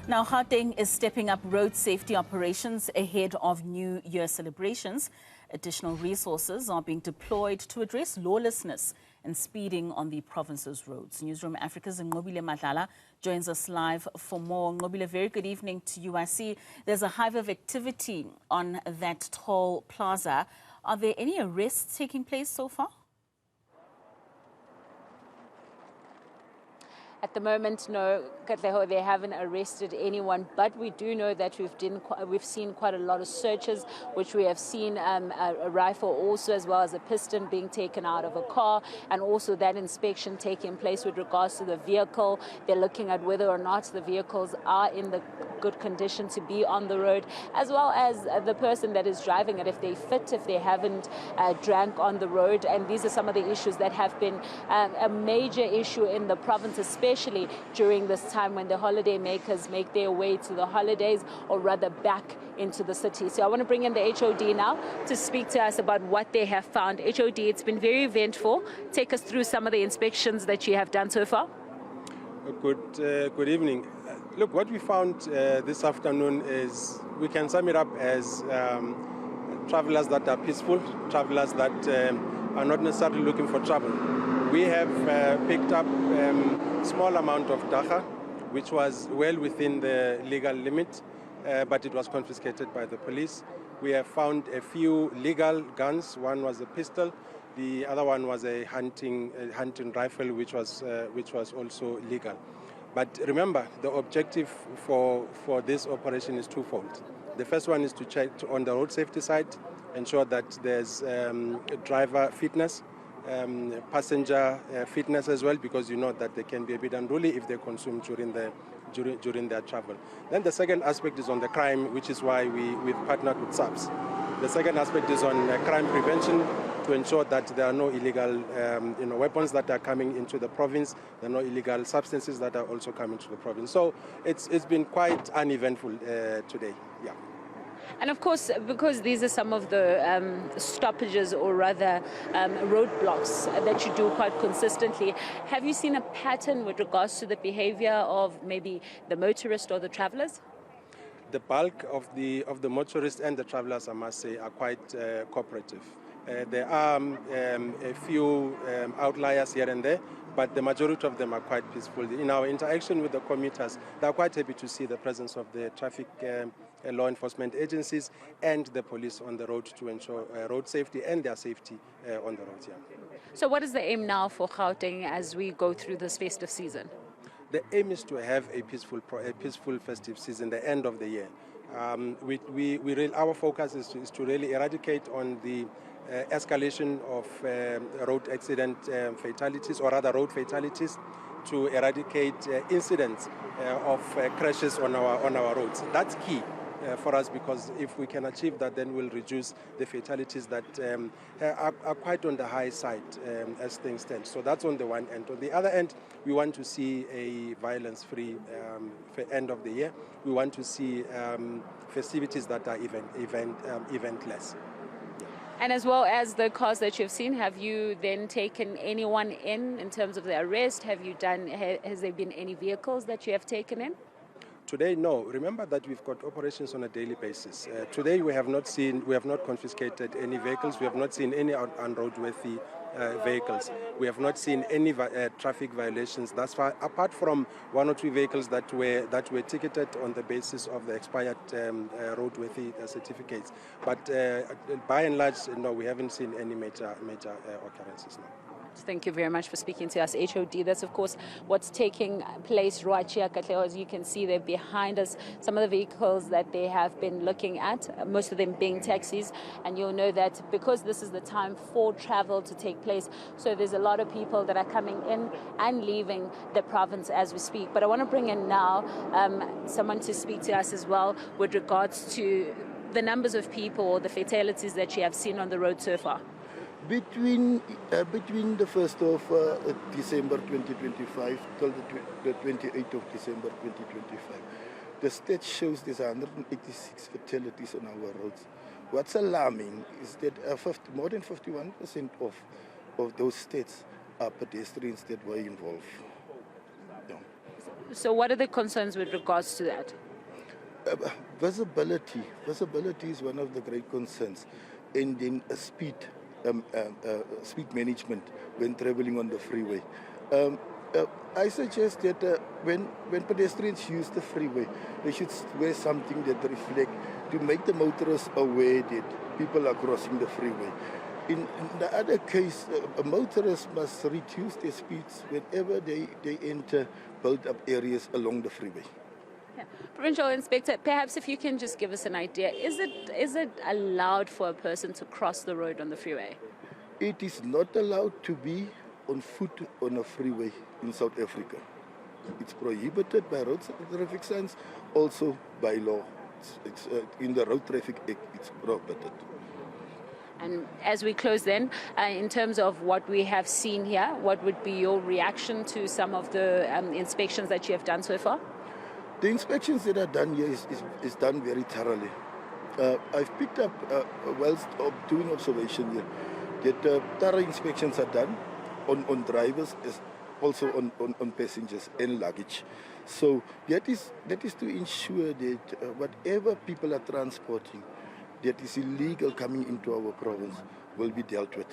Now, Gauteng is stepping up road safety operations ahead of New Year celebrations. Additional resources are being deployed to address lawlessness and speeding on the province's roads. Newzroom Afrika's Nqobile Madlala joins us live for more. Nqobile, very good evening to you. I see there's a hive of activity on that toll plaza. Are there any arrests taking place so far? At the moment, no, Katleho, they haven't arrested anyone, but we do know that we've seen quite a lot of searches, which we have seen a rifle also, as well as a piston being taken out of a car, and also that inspection taking place with regards to the vehicle. They're looking at whether or not the vehicles are in the good condition to be on the road, as well as the person that is driving it, if they fit, if they haven't drank on the road. And these are some of the issues that have been a major issue in the province, especially during this time when the holiday makers make their way to the holidays, or rather back into the city. So I want to bring in the HOD now to speak to us about what they have found. HOD, it's been very eventful. Take us through some of the inspections that you have done so far. Good evening. Look, what we found this afternoon is, we can sum it up as travelers that are peaceful, travelers that are not necessarily looking for trouble. We have picked up small amount of dagga, which was well within the legal limit, but it was confiscated by the police. We have found a few legal guns. One was a pistol, the other one was a hunting rifle, which was also legal. But remember, the objective for this operation is twofold. The first one is to check on the road safety side, ensure that there's driver fitness, passenger fitness as well, because you know that they can be a bit unruly if they consume during their travel. Then the second aspect is on the crime, which is why we've partnered with SAPS. The second aspect is on crime prevention, to ensure that there are no illegal weapons that are coming into the province, there are no illegal substances that are also coming to the province. So it's been quite uneventful today. Yeah. And of course, because these are some of the stoppages, or rather roadblocks that you do quite consistently, have you seen a pattern with regards to the behavior of maybe the motorist or the travelers? The bulk of the motorists and the travelers, I must say, are quite cooperative. There are a few outliers here and there, but the majority of them are quite peaceful. In our interaction with the commuters, they are quite happy to see the presence of the traffic law enforcement agencies and the police on the road to ensure road safety and their safety on the road. Yeah. So what is the aim now for Gauteng as we go through this festive season? The aim is to have a peaceful festive season, the end of the year. Our focus is to really eradicate on the escalation of road accident fatalities, or rather road fatalities, to eradicate incidents of crashes on our roads. That's key for us, because if we can achieve that, then we'll reduce the fatalities that are quite on the high side as things stand. So that's on the one end. On the other end, we want to see a violence-free end of the year. We want to see festivities that are eventless. And as well as the cars that you've seen, have you then taken anyone in terms of the arrest? Has there been any vehicles that you have taken in? Today, no. Remember that we've got operations on a daily basis. Today, we have not confiscated any vehicles. We have not seen any unroadworthy vehicles. We have not seen any traffic violations thus far, apart from one or two vehicles that were ticketed on the basis of the expired roadworthy certificates. But by and large, no, we haven't seen any major occurrences now. Thank you very much for speaking to us, HOD. That's, of course, what's taking place right here, Katleo. As you can see there behind us, some of the vehicles that they have been looking at, most of them being taxis. And you'll know that because this is the time for travel to take place, so there's a lot of people that are coming in and leaving the province as we speak. But I want to bring in now someone to speak to us as well with regards to the numbers of people or the fatalities that you have seen on the road so far. Between the 1st of December 2025 till the 28th of December 2025, the stat shows there's 186 fatalities on our roads. What's alarming is that more than 51% of those stats are pedestrians that were involved. Yeah. So what are the concerns with regards to that? Visibility is one of the great concerns, and then speed management when traveling on the freeway. I suggest that when pedestrians use the freeway, they should wear something that reflects to make the motorists aware that people are crossing the freeway. In the other case, motorists must reduce their speeds whenever they enter built-up areas along the freeway. Yeah. Provincial Inspector, perhaps if you can just give us an idea, is it allowed for a person to cross the road on the freeway? It is not allowed to be on foot on a freeway in South Africa. It's prohibited by road traffic signs, also by law. It's in the Road Traffic Act, it's prohibited. And as we close then, in terms of what we have seen here, what would be your reaction to some of the inspections that you have done so far? The inspections that are done here is done very thoroughly. I've picked up, whilst doing observation here, that thorough inspections are done on drivers, as also on passengers and luggage. So that is to ensure that whatever people are transporting that is illegal coming into our province will be dealt with.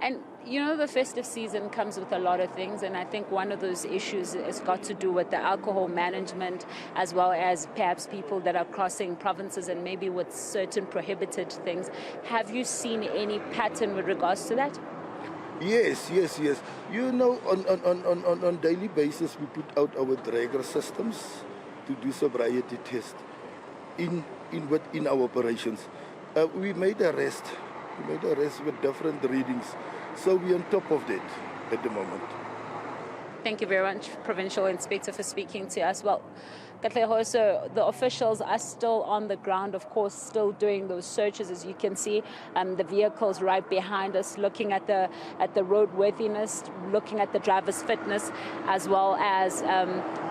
And you know, the festive season comes with a lot of things, and I think one of those issues has got to do with the alcohol management, as well as perhaps people that are crossing provinces and maybe with certain prohibited things. Have you seen any pattern with regards to that? Yes. You know, on daily basis, we put out our dragger systems to do sobriety tests in our operations. We made arrests with different readings, so we're on top of that at the moment. Thank you very much, Provincial Inspector, for speaking to us. Well, Katlego, so the officials are still on the ground, of course, still doing those searches, as you can see. The vehicles right behind us, looking at the roadworthiness, looking at the driver's fitness, as well as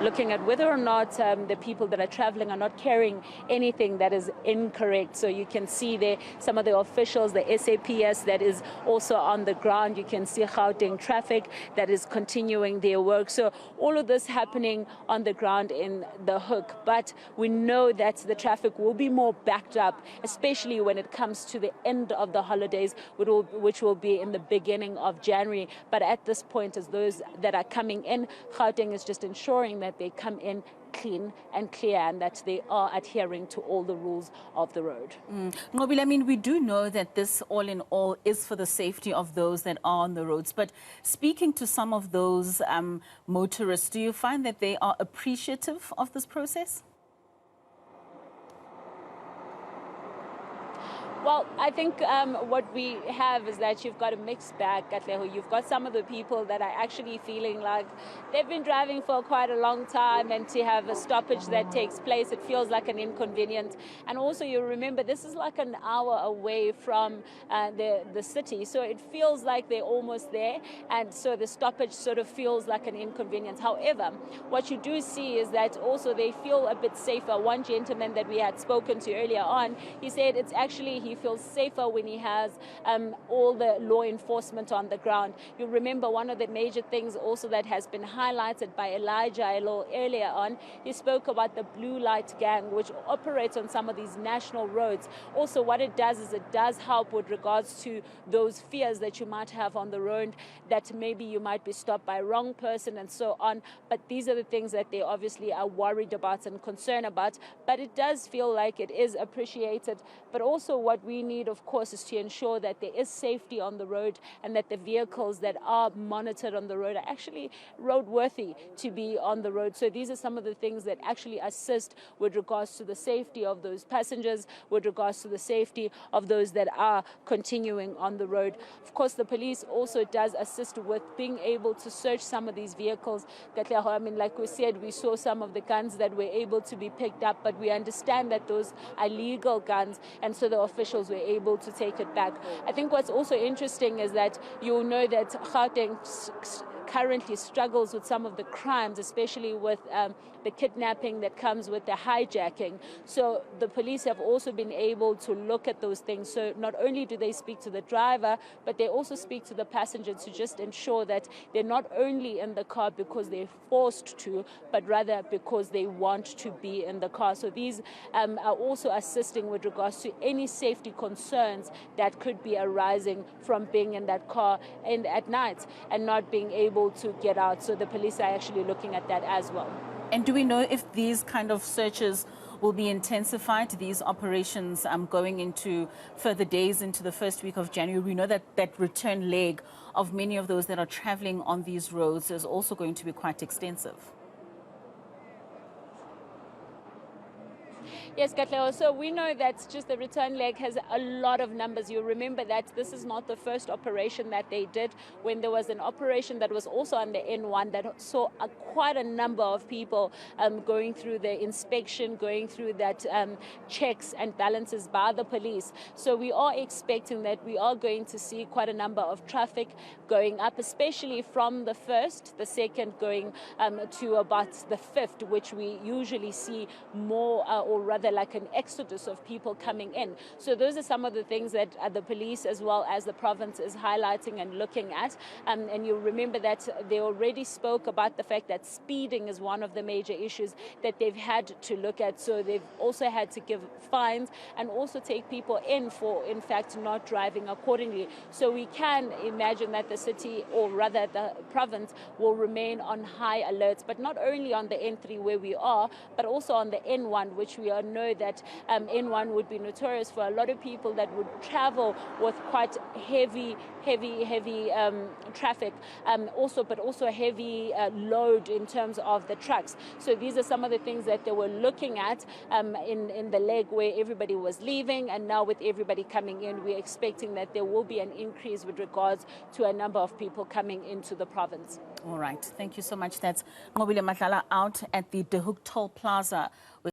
looking at whether or not the people that are traveling are not carrying anything that is incorrect. So you can see there some of the officials, the SAPS that is also on the ground. You can see Gauteng traffic that is continuing their work. So all of this happening on the ground in the hook, but we know that the traffic will be more backed up, especially when it comes to the end of the holidays, which will be in the beginning of January. But at this point, as those that are coming in, Gauteng is just ensuring that they come in clean and clear and that they are adhering to all the rules of the road. Nqobile, I mean, we do know that this all in all is for the safety of those that are on the roads, but speaking to some of those motorists, do you find that they are appreciative of this process? Well, I think what we have is that you've got a mixed bag, Katlego. You've got some of the people that are actually feeling like they've been driving for quite a long time, and to have a stoppage that takes place, it feels like an inconvenience. And also, you remember, this is like an hour away from the city, so it feels like they're almost there, and so the stoppage sort of feels like an inconvenience. However, what you do see is that also they feel a bit safer. One gentleman that we had spoken to earlier on, he said it's actually, he feels safer when he has all the law enforcement on the ground. You remember one of the major things also that has been highlighted by Elijah a little earlier on, he spoke about the blue light gang, which operates on some of these national roads. Also, what it does is it does help with regards to those fears that you might have on the road, that maybe you might be stopped by a wrong person and so on. But these are the things that they obviously are worried about and concerned about. But it does feel like it is appreciated. But also what we need, of course, is to ensure that there is safety on the road and that the vehicles that are monitored on the road are actually roadworthy to be on the road. So these are some of the things that actually assist with regards to the safety of those passengers, with regards to the safety of those that are continuing on the road. Of course, the police also does assist with being able to search some of these vehicles. I mean, like we said, we saw some of the guns that were able to be picked up, but we understand that those are legal guns, and so the officials were able to take it back. I think what's also interesting is that you'll know that Gauteng currently struggles with some of the crimes, especially with the kidnapping that comes with the hijacking. So the police have also been able to look at those things. So not only do they speak to the driver, but they also speak to the passenger to just ensure that they're not only in the car because they're forced to, but rather because they want to be in the car. So these are also assisting with regards to any safety concerns that could be arising from being in that car and at night and not being able to get out. So the police are actually looking at that as well. And do we know if these kind of searches will be intensified, these operations going into further days into the first week of January? We know that that return leg of many of those that are traveling on these roads is also going to be quite extensive. Yes, Katlego. So we know that just the return leg has a lot of numbers. You remember that this is not the first operation that they did. When there was an operation that was also on the N1 that saw quite a number of people going through the inspection, going through that checks and balances by the police. So we are expecting that we are going to see quite a number of traffic going up, especially from the 1st, the 2nd, going to about the 5th, which we usually see more or rather like an exodus of people coming in. So those are some of the things that the police as well as the province is highlighting and looking at. And you remember that they already spoke about the fact that speeding is one of the major issues that they've had to look at. So they've also had to give fines and also take people in for, in fact, not driving accordingly. So we can imagine that the city, or rather the province, will remain on high alert, but not only on the N3 where we are, but also on the N1, which we know that N1 would be notorious for a lot of people that would travel with quite heavy traffic, but also a heavy load in terms of the trucks. So these are some of the things that they were looking at in the leg where everybody was leaving, and now with everybody coming in, we're expecting that there will be an increase with regards to a number of people coming into the province. All right. Thank you so much. That's Ngobile Matlala out at the De Hoek Toll Plaza.